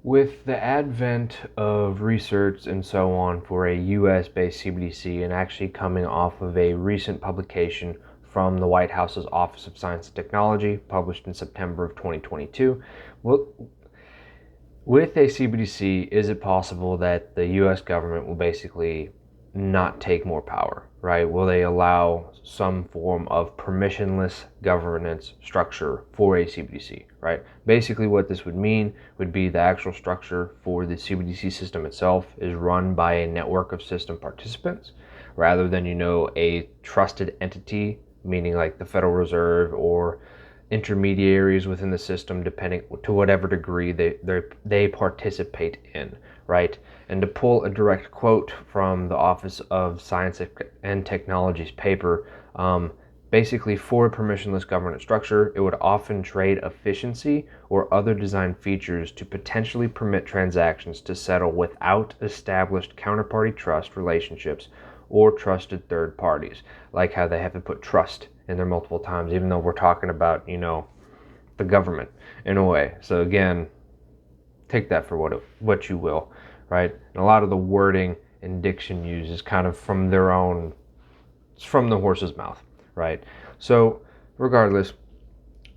With the advent of research and so on for a US-based CBDC, and actually coming off of a recent publication from the White House's Office of Science and Technology, published in September of 2022, well, with a CBDC, is it possible that the US government will basically not take more power, right? Will they allow some form of permissionless governance structure for a CBDC, right? Basically, what this would mean would be the actual structure for the CBDC system itself is run by a network of system participants rather than, a trusted entity, meaning like the Federal Reserve or intermediaries within the system, depending to whatever degree they participate in, right? And to pull a direct quote from the Office of Science and Technology's paper, basically for a permissionless governance structure, it would often trade efficiency or other design features to potentially permit transactions to settle without established counterparty trust relationships or trusted third parties, like how they have to put trust in there multiple times, even though we're talking about, the government in a way. So again, take that for what you will, right? And a lot of the wording and diction used is kind of from their own, it's from the horse's mouth, right? So regardless,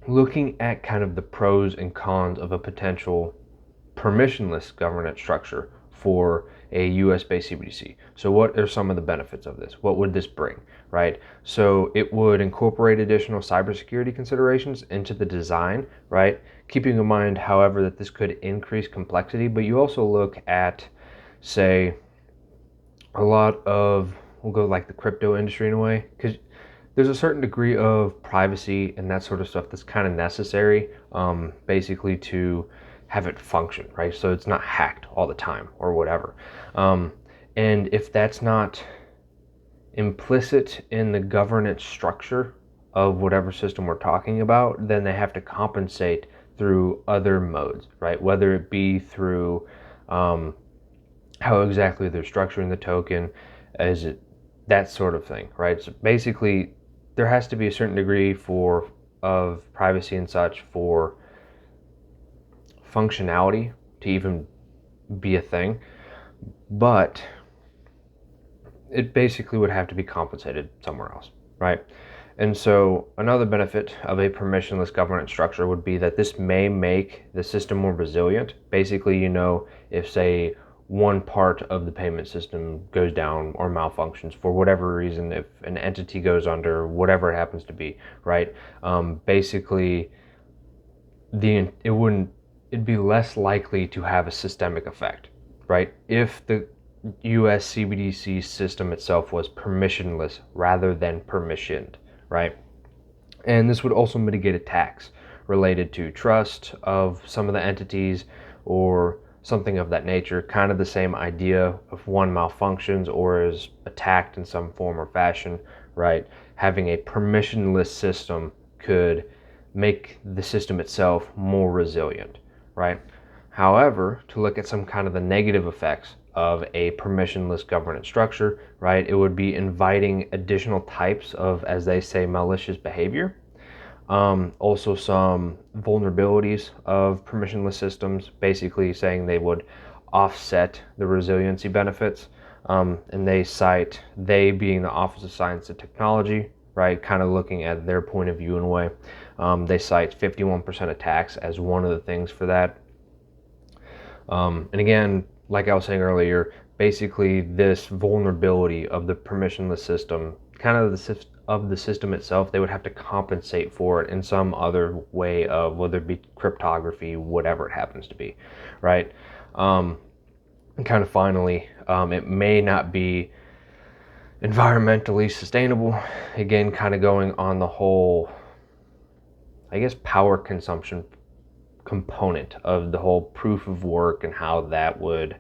looking at kind of the pros and cons of a potential permissionless governance structure for a US-based CBDC. So what are some of the benefits of this? What would this bring, right? So it would incorporate additional cybersecurity considerations into the design, right? Keeping in mind, however, that this could increase complexity, but you also look at, say, a lot of, we'll go like the crypto industry in a way, because there's a certain degree of privacy and that sort of stuff that's kind of necessary, basically to have it function, right? So it's not hacked all the time or whatever. And if that's not implicit in the governance structure of whatever system we're talking about, then they have to compensate through other modes, right? Whether it be through how exactly they're structuring the token, is it that sort of thing, right? So basically, there has to be a certain degree of privacy and such for functionality to even be a thing, but it basically would have to be compensated somewhere else, right? And so another benefit of a permissionless governance structure would be that this may make the system more resilient. Basically, if say one part of the payment system goes down or malfunctions for whatever reason, if an entity goes under, whatever it happens to be, right? Basically, it'd be less likely to have a systemic effect, right? If the US CBDC system itself was permissionless rather than permissioned, right? And this would also mitigate attacks related to trust of some of the entities or something of that nature. Kind of the same idea if one malfunctions or is attacked in some form or fashion, right? Having a permissionless system could make the system itself more resilient, right? However, to look at some kind of the negative effects of a permissionless governance structure, right, it would be inviting additional types of, as they say, malicious behavior. Also some vulnerabilities of permissionless systems, basically saying they would offset the resiliency benefits. And they being the Office of Science and Technology, right, kind of looking at their point of view in a way. They cite 51% attacks as one of the things for that. And again, like I was saying earlier, basically this vulnerability of the permissionless system, kind of the system itself, they would have to compensate for it in some other way of, whether it be cryptography, whatever it happens to be, right? And kind of finally, it may not be environmentally sustainable. Again, kind of going on the whole, I guess, power consumption component of the whole proof of work and how that would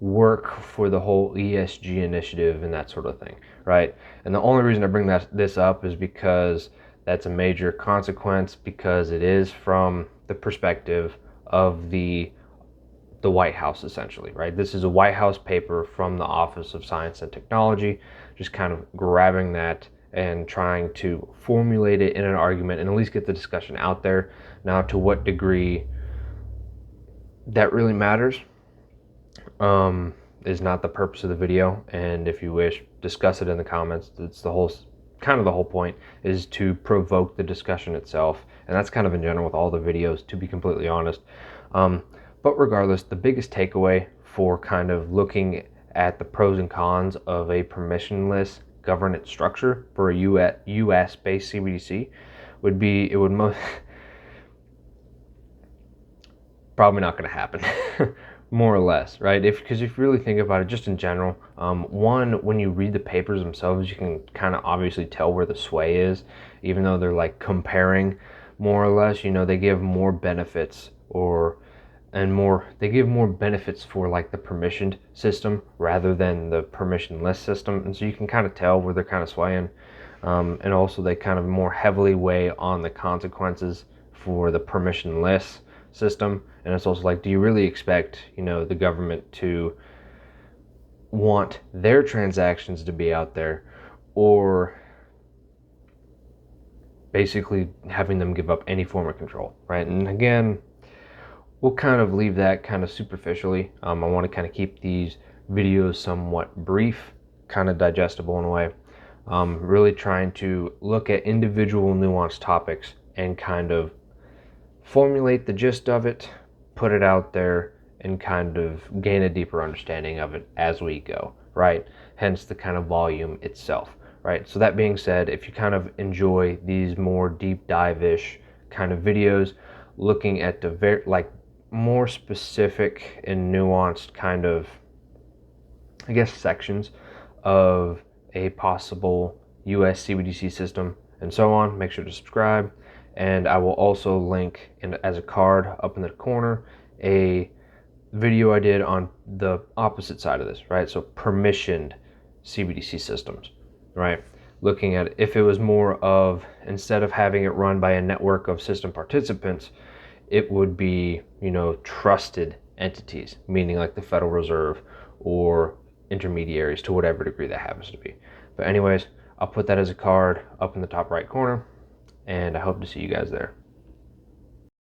work for the whole ESG initiative and that sort of thing, right? And the only reason I bring this up is because that's a major consequence, because it is from the perspective of the White House, essentially, right? This is a White House paper from the Office of Science and Technology, just kind of grabbing that and trying to formulate it in an argument and at least get the discussion out there. Now, to what degree that really matters is not the purpose of the video, and if you wish, discuss it in the comments. It's the whole point is to provoke the discussion itself, and that's kind of in general with all the videos, to be completely honest. But regardless, the biggest takeaway for kind of looking at the pros and cons of a permissionless governance structure for a US based CBDC would be it would most probably not going to happen. More or less, right? Because if you really think about it, just in general, one, when you read the papers themselves, you can kind of obviously tell where the sway is, even though they're like comparing more or less. You know, they give more benefits they give more benefits for like the permissioned system rather than the permissionless system, and so you can kind of tell where they're kind of swaying. And also they kind of more heavily weigh on the consequences for the permissionless system. And it's also like, do you really expect, the government to want their transactions to be out there, or basically having them give up any form of control, right? And again, we'll kind of leave that kind of superficially. I want to kind of keep these videos somewhat brief, kind of digestible in a way. Really trying to look at individual nuanced topics and kind of formulate the gist of it, put it out there, and kind of gain a deeper understanding of it as we go, right? Hence the kind of volume itself, right? So that being said, if you kind of enjoy these more deep dive-ish kind of videos, looking at the more specific and nuanced kind of, I guess, sections of a possible US CBDC system and so on, make sure to subscribe. And I will also link as a card up in the corner a video I did on the opposite side of this, right? So permissioned CBDC systems, right? Looking at if it was more of, instead of having it run by a network of system participants, it would be, trusted entities, meaning like the Federal Reserve or intermediaries, to whatever degree that happens to be. But anyways, I'll put that as a card up in the top right corner, and I hope to see you guys there.